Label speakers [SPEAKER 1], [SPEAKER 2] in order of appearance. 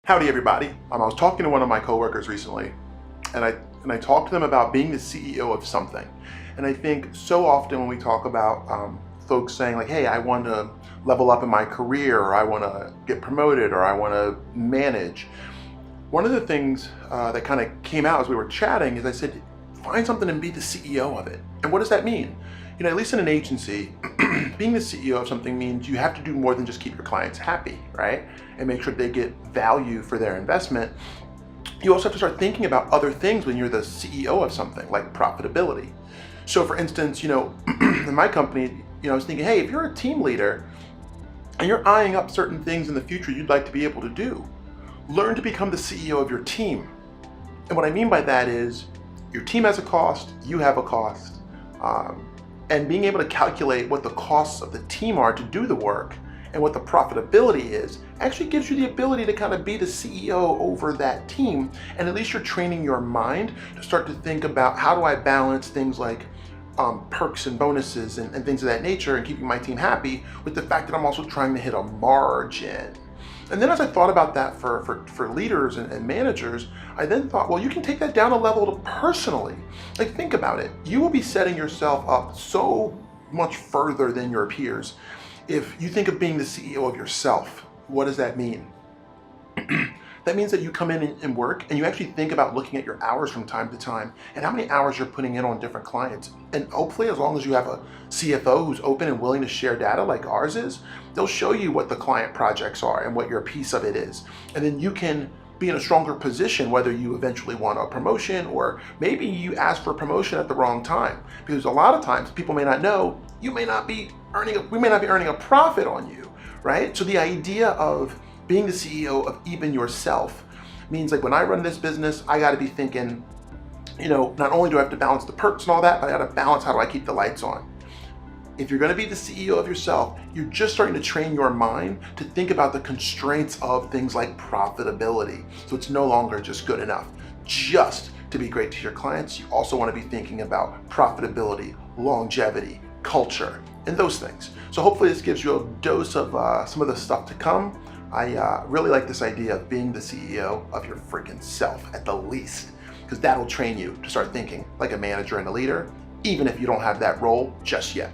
[SPEAKER 1] Howdy, everybody. I was talking to one of my coworkers recently, and I talked to them about being the CEO of something. And I think so often when we talk about folks saying like, "Hey, I want to level up in my career, or I want to get promoted, or I want to manage," one of the things that kind of came out as we were chatting is I said, "Find something and be the CEO of it." And what does that mean? You know, at least in an agency, being the CEO of something means you have to do more than just keep your clients happy, right? And make sure they get value for their investment. You also have to start thinking about other things when you're the CEO of something, like profitability. So for instance, in my company, I was thinking, hey, if you're a team leader and you're eyeing up certain things in the future you'd like to be able to do, learn to become the CEO of your team. And what I mean by that is your team has a cost, you have a cost. And being able to calculate what the costs of the team are to do the work and what the profitability is actually gives you the ability to kind of be the CEO over that team. And at least you're training your mind to start to think about, how do I balance things like perks and bonuses and things of that nature, and keeping my team happy, with the fact that I'm also trying to hit a margin. And then as I thought about that for leaders and managers, I then thought, well, you can take that down a level to personally. Like, think about it. You will be setting yourself up so much further than your peers if you think of being the CEO of yourself. What does that mean? That means that you come in and work, and you actually think about looking at your hours from time to time and how many hours you're putting in on different clients. And hopefully, as long as you have a CFO who's open and willing to share data like ours is, they'll show you what the client projects are and what your piece of it is. And then you can be in a stronger position, whether you eventually want a promotion, or maybe you ask for a promotion at the wrong time. Because a lot of times people may not know, we may not be earning a profit on you, right? So the idea of being the CEO of even yourself means, like, when I run this business, I got to be thinking, not only do I have to balance the perks and all that, but I got to balance, how do I keep the lights on? If you're going to be the CEO of yourself, you're just starting to train your mind to think about the constraints of things like profitability. So it's no longer just good enough just to be great to your clients. You also want to be thinking about profitability, longevity, culture, and those things. So hopefully this gives you a dose of some of the stuff to come. I really like this idea of being the CEO of your freaking self, at the least, because that'll train you to start thinking like a manager and a leader, even if you don't have that role just yet.